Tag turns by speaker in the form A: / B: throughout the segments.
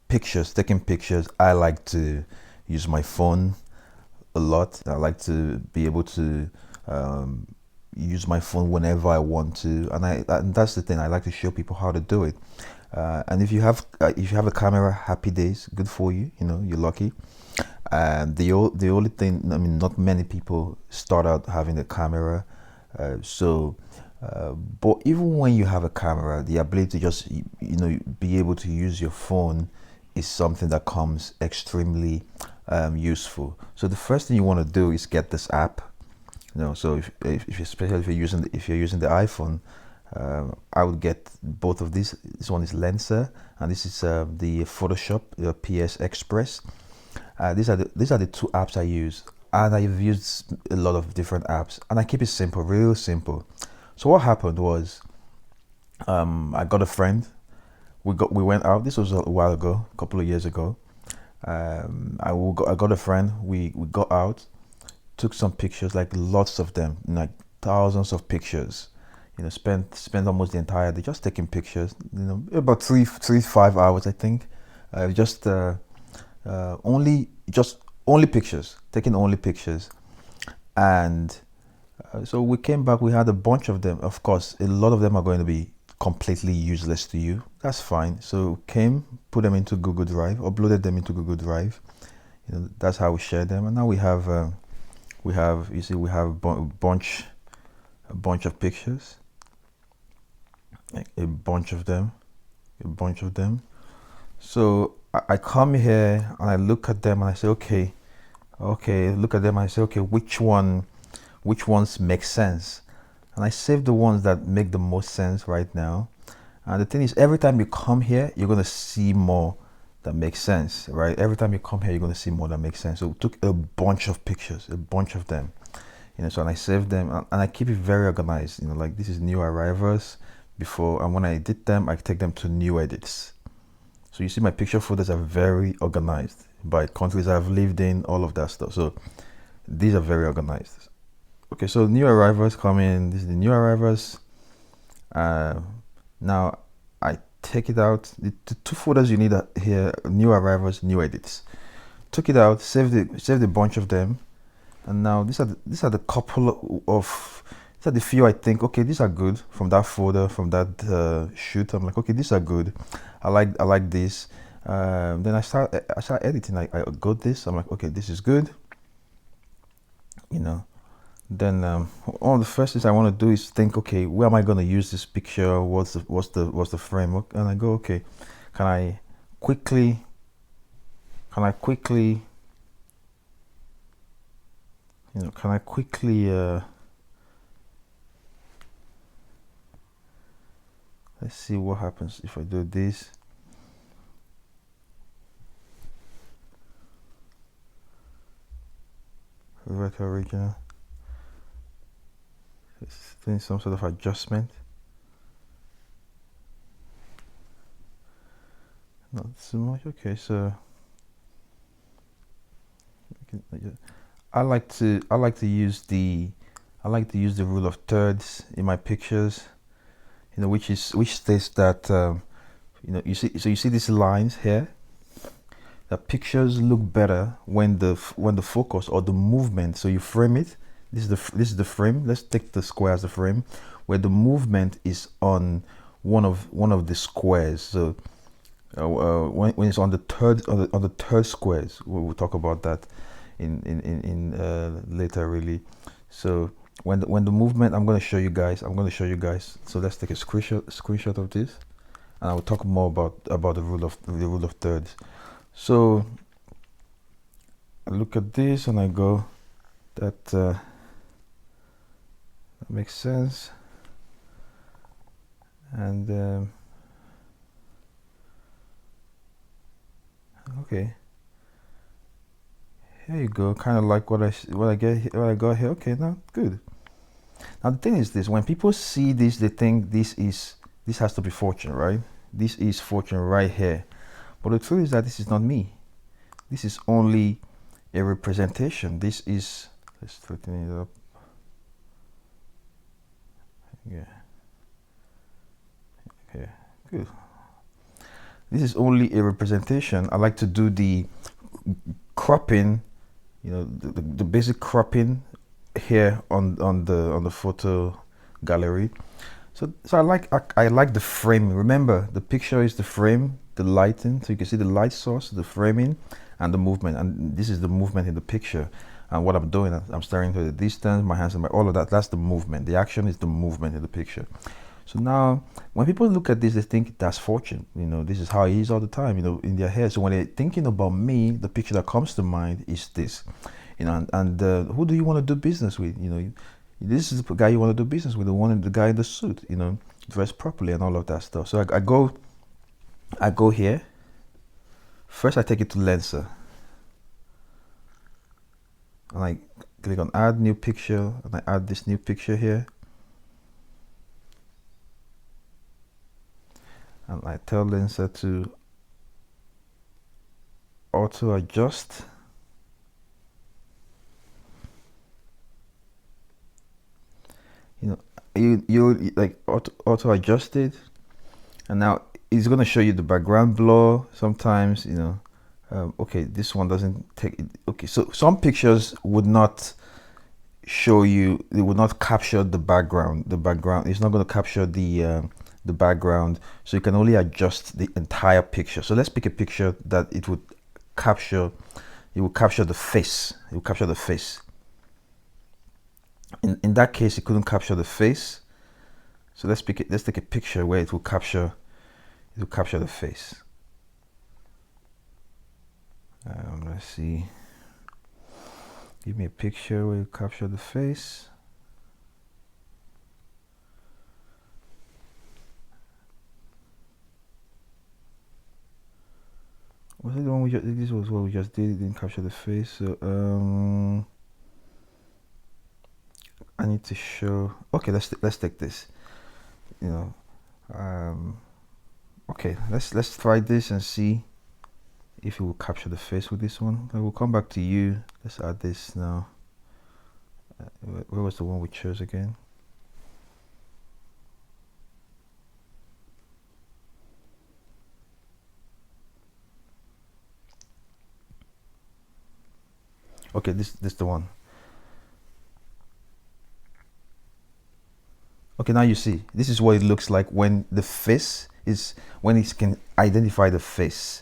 A: pictures, taking pictures, I like to use my phone a lot. I like to be able to um, use my phone whenever I want to, and that's the thing. I like to show people how to do it. And if you have a camera, happy days, good for you. You know, you're lucky. And the only thing, I mean, not many people start out having a camera, so. But even when you have a camera, the ability to just be able to use your phone is something that comes extremely useful. So the first thing you want to do is get this app. So if especially if you're using the iPhone, I would get both of these. This one is Lensa, and this is the Photoshop PS Express. These are the two apps I use, and I've used a lot of different apps, and I keep it simple, real simple. So what happened was, I got a friend. We went out. This was a while ago, a couple of years ago. I got a friend. We got out, took some pictures, like lots of them, like thousands of pictures. Spent almost the entire day just taking pictures. About 5 hours, I think. Just only pictures, taking only pictures, and so we came back. We had a bunch of them. Of course, a lot of them are going to be completely useless to you. That's fine. So came, put them into Google Drive, uploaded them into Google Drive. That's how we share them. And now we have a bunch of pictures, like a bunch of them. So I come here and I look at them and I say, okay, look at them and I say, okay, which ones make sense? And I save the ones that make the most sense right now. And the thing is, every time you come here, you're gonna see more that makes sense, right? Every time you come here, you're gonna see more that makes sense. So we took a bunch of pictures, a bunch of them, so and I save them and I keep it very organized. Like this is new arrivals before, and when I edit them, I take them to new edits. So you see my picture folders are very organized by countries I've lived in, all of that stuff. So these are very organized. Okay, so new arrivals come in. This is the new arrivals. Uh, Now I take it out. The two folders you need here: new arrivals, new edits. Took it out, saved a bunch of them, and now these are the couple of these are the few I think. Okay, these are good from that folder, from that shoot. I'm like, okay, these are good. I like this. Then I start editing. I got this. I'm like, okay, this is good. You know. Then one of the first things I want to do is think, okay, where am I going to use this picture? What's the framework? And I go, okay, can I quickly can I quickly let's see what happens if I do this. Revert to original. It's doing some sort of adjustment. Not so much. Okay, so I like to use the rule of thirds in my pictures. Which states that you see these lines here. The pictures look better when the focus or the movement. So you frame it. This is the frame. Let's take the square as the frame, where the movement is on one of the squares. So when it's on the third squares, we'll talk about that in later really. So when the movement, I'm going to show you guys. So let's take a screenshot of this, and I will talk more about the rule of thirds. So I look at this and I go, that makes sense. And okay, here you go. Kind of like what I got here. Okay, now good. Now the thing is this: when people see this, they think this has to be Fortune, right? This is Fortune right here. But the truth is that this is not me. This is only a representation. This is, let's straighten it up. Yeah. Okay, good. this is only a representation. I like to do the cropping, you know, the basic cropping here on the photo gallery. So I like the framing. Remember, the picture is the frame, the lighting. So you can see the light source, the framing, and the movement. And this is the movement in the picture. And what I'm doing, I'm staring to the distance, my hands and all of that. That's the movement. The action is the movement in the picture. So now, when people look at this, they think that's Fortune. You know, this is how he is all the time, you know, in their head. So when they're thinking about me, the picture that comes to mind is this. You know, and who do you want to do business with? You know, this is the guy you want to do business with, the guy in the suit, you know, dressed properly and all of that stuff. So I go here. First, I take it to Lensa. And I click on add new picture, and I add this new picture here. And I tell Lensa to auto adjust. You know, you like auto adjust it, and now it's gonna show you the background blur sometimes, you know. Okay, this one doesn't take it. Okay, so some pictures would not show you, they would not capture the background. The background is not going to capture the background, so you can only adjust the entire picture. So let's pick a picture that it would capture. It will capture the face. It will capture the face. In that case, it couldn't capture the face. So let's pick it. Let's take a picture where it will capture. It will capture the face. Let's see. Give me a picture where you capture the face. Was it the one we just? This was what we just did. It didn't capture the face. So I need to show. Okay, let's take this. You know. Okay, let's try this and see if it will capture the face with this one. I will come back to you. Let's add this now. Where was the one we chose again? Okay, this is the one. Okay, now you see, this is what it looks like when the face is, when it can identify the face.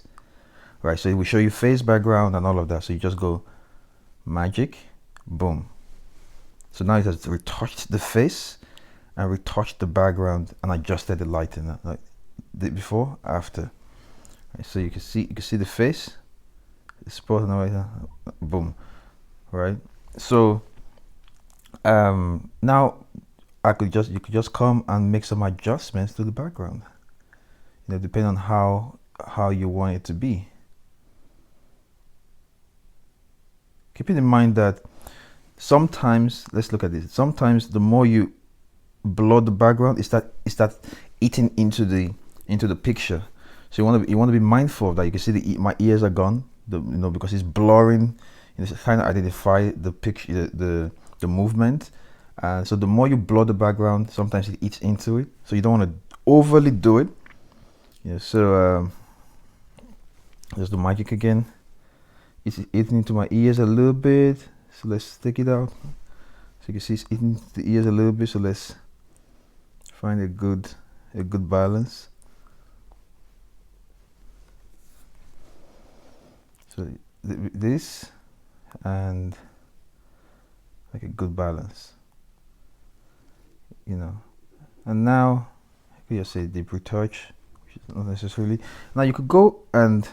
A: Right, so it will show you face, background, and all of that. So you just go magic, boom. So now it has retouched the face and retouched the background and adjusted the lighting, like did before, after. Right, so you can see the face. It's supposed to boom, right? So now you could just come and make some adjustments to the background. You know, depending on how you want it to be. Keeping in mind that sometimes, let's look at this. Sometimes the more you blur the background, it's that eating into the picture. So you want to be mindful of that. You can see my ears are gone, you know, because it's blurring. It's trying to identify the picture, the movement. So the more you blur the background, sometimes it eats into it. So you don't want to overly do it. Yeah. So there's the magic again. It's eating into my ears a little bit, so let's take it out. So you can see it's eating the ears a little bit, so let's find a good balance. So this and like a good balance, you know. And now I could just say deep retouch, which is not necessarily. Now you could go and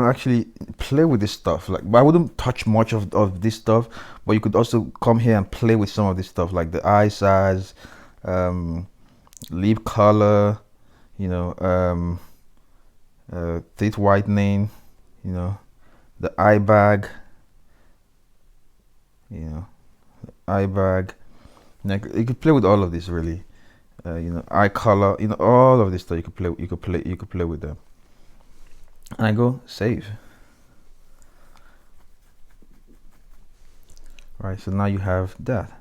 A: actually play with this stuff. Like, but I wouldn't touch much of this stuff, but you could also come here and play with some of this stuff, like the eye size, lip color, you know, teeth whitening, you know, the eye bag, you know, eye bag. Now, you could play with all of this really, you know, eye color, you know, all of this stuff. You could play with them. And I go save. Right, so now you have that.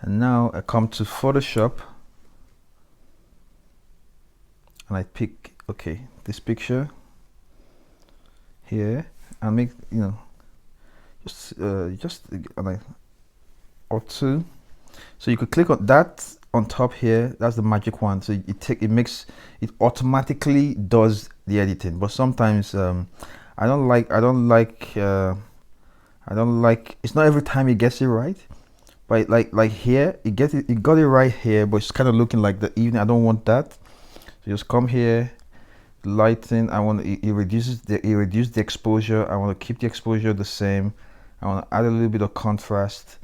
A: And now I come to Photoshop and I pick, okay, this picture here, and make, you know, just like, or two. So you could click on that on top here. That's the magic one. So it automatically does the editing. But sometimes I don't like it's not every time it gets it right. But like here, it got it right here, but it's kind of looking like the evening. I don't want that. So just come here, lighting. I want it reduces the exposure. I want to keep the exposure the same. I want to add a little bit of contrast.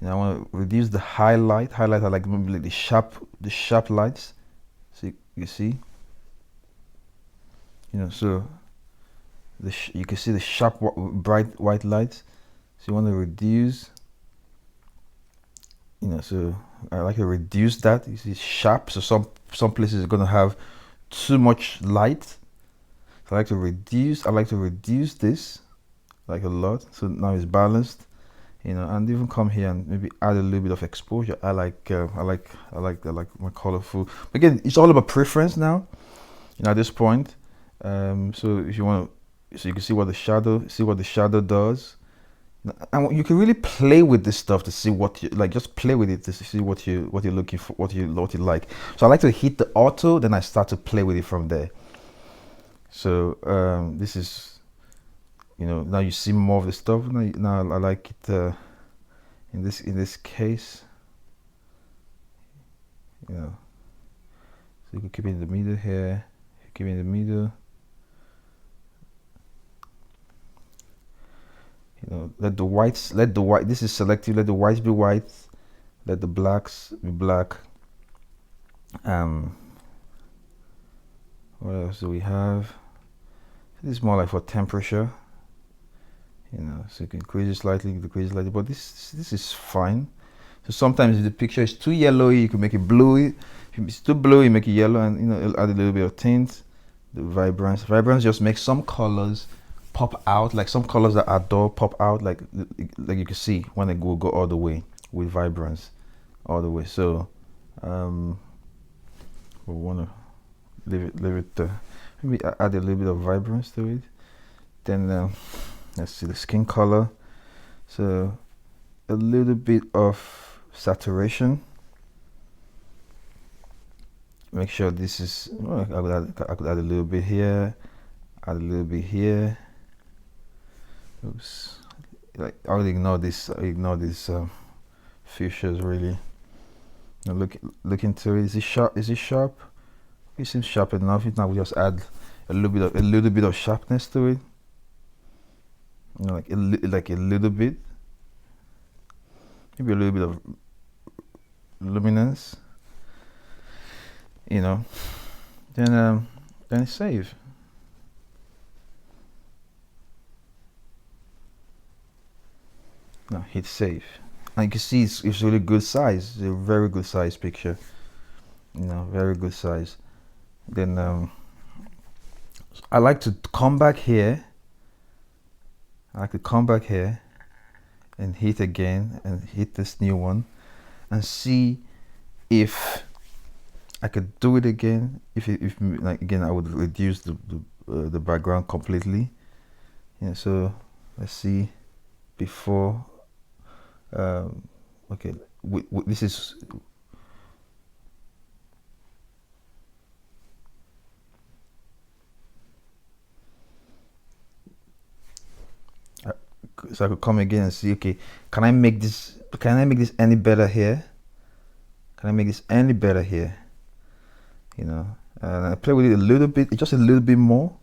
A: You know, I want to reduce the highlight. I like maybe like the sharp lights. So you see, you know, so you can see the sharp bright white lights. So you want to reduce, you know, so I like to reduce that. You see sharp. So some places are gonna have too much light. So I like to reduce this like a lot. So now it's balanced. You know, and even come here and maybe add a little bit of exposure. I like my colorful. Again, it's all about preference now. You know, at this point. So if you want to, so you can see what the shadow does. And you can really play with this stuff to see what you like. Just play with it to see what you're looking for, what you like. So I like to hit the auto, then I start to play with it from there. So this is, you know, now you see more of the stuff. Now I like it in this case, you know. So you can keep it in the middle here. Keep it in the middle. You know, let the white. This is selective. Let the whites be white. Let the blacks be black. What else do we have? This is more like for temperature. You know, so you can increase it slightly, decrease it slightly, but this is fine. So sometimes if the picture is too yellowy, you can make it bluey. If it's too bluey, you make it yellow, and you know, it'll add a little bit of tint. The vibrance just makes some colors pop out, like some colors that are dull pop out, like you can see when they go all the way with vibrance, all the way. So we want to leave it. Maybe add a little bit of vibrance to it. Then let's see the skin color. So a little bit of saturation. Make sure this is. I could add a little bit here. Add a little bit here. Oops. Like I would ignore this. Fuchsias really. Now look into it. Is it sharp? It seems sharp enough. Now we just add a little bit of sharpness to it. You know, like a little bit. Maybe a little bit of luminance. You know. Then save. Now hit save. And you can see it's really good size. It's a very good size picture. You know, very good size. Then I like to come back here. And hit again and hit this new one and see if I could do it again. If like again, I would reduce the background completely. Yeah. So let's see before. Okay. This is. So I could come again and see, okay, can I make this any better here? Can I make this any better here? You know, and I play with it a little bit, just a little bit more,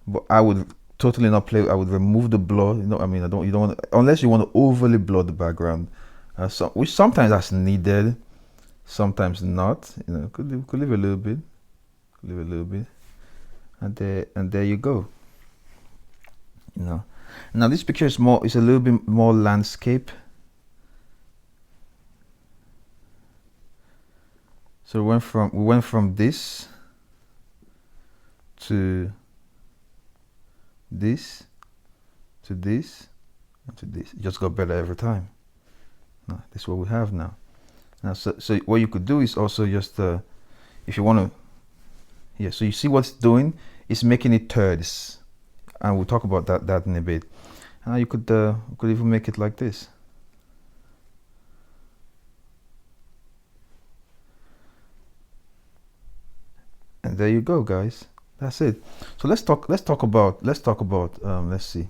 A: but I would totally not play. I would remove the blur. You know, I mean, you don't want to, unless you want to overly blur the background, which sometimes that's needed, sometimes not. You know, could leave a little bit, and there you go. You know. Now this picture is a little bit more landscape. So we went from this to this to this and to this. It just got better every time. Now, this is what we have now. So what you could do is also just if you want to Yeah, so you see what's doing? It's making it thirds, and we'll talk about that in a bit. You could even make it like this. And there you go, guys. That's it. So let's talk about let's see.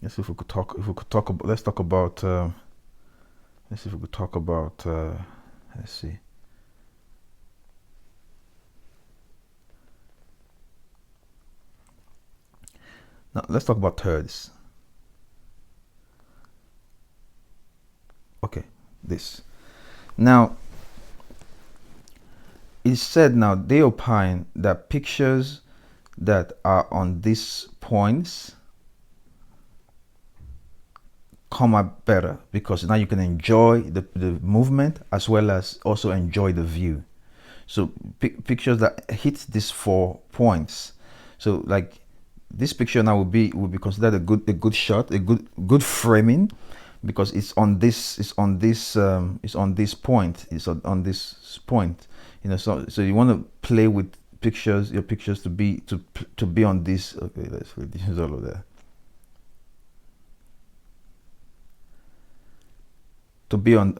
A: Let's see if we could talk about let's talk about let's see if we could talk about let's see. Now let's talk about thirds. Okay, this. Now it's said, now they opine that pictures that are on these points come out better because now you can enjoy the movement as well as also enjoy the view. So pictures that hit these 4 points, so like this picture now would be considered a good shot, a good framing, because it's on this point, it's on this point, you know. So you want to play with your pictures to be on this. Okay, let's reduce all of that. To be on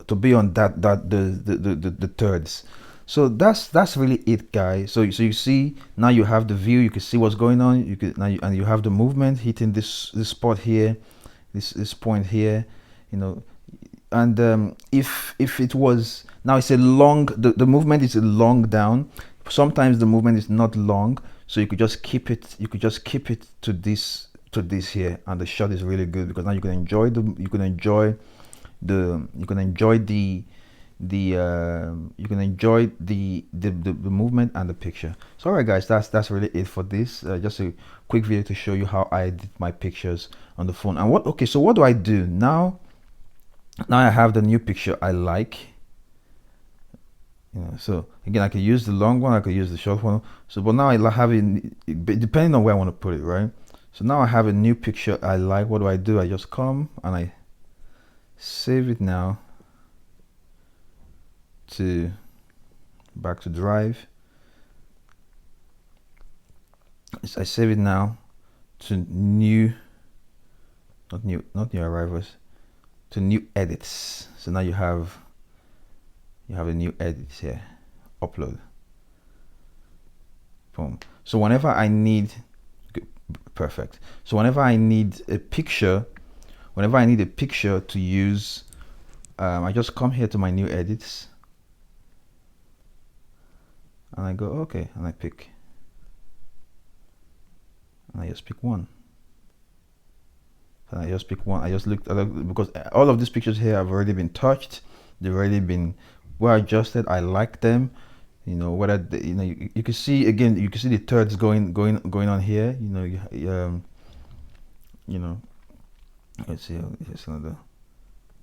A: that the thirds. So that's really it, guys. So you see, now you have the view, you can see what's going on, you can and you have the movement hitting this spot here, this point here, you know. And if it was, now it's a long, the movement is a long down. Sometimes the movement is not long, so you could just keep it to this here, and the shot is really good because now you can enjoy the movement and the picture. So alright, guys, that's really it for this. Just a quick video to show you how I did my pictures on the phone. And so what do I do now? Now I have the new picture I like, you know. So again, I could use the long one, I could use the short one. So but now I have it depending on where I want to put it, right? So now I have a new picture I like. What do? I just come and I save it now to back to Drive. I save it now to not new arrivals, to new edits. So now you have a new edit here. Upload. Boom. So whenever I need, perfect. So whenever I need a picture to use, I just come here to my new edits and I go okay, and I pick, and I just pick one. And I just pick one. I just looked because all of these pictures here have already been touched. They've already been well adjusted. I like them. You know, whether you know, you can see again. You can see the thirds going on here. You know, you know. Let's see. Here's another.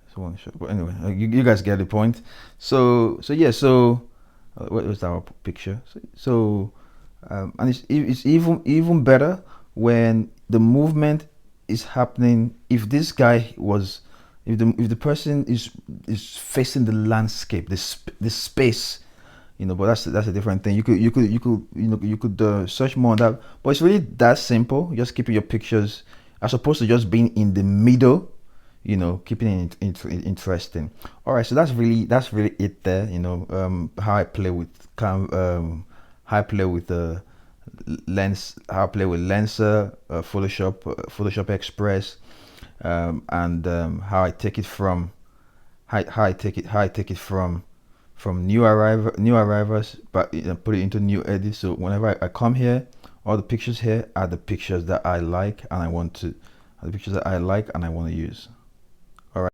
A: This one shot. But anyway, you guys get the point. So yeah. So what was our picture? And it's even better when the movement is happening. If this guy was, if the person is facing the landscape, the space, you know. But that's a different thing. You could search more on that. But it's really that simple. Just keeping your pictures as opposed to just being in the middle, you know, keeping it interesting. All right, so that's really it there. You know, how I play with how I play with the lens, how I play with Lensa, Photoshop Express, and how I take it from from new arrivals, but put it into new edit. So whenever I come here, all the pictures here are the pictures that I like and I want to use.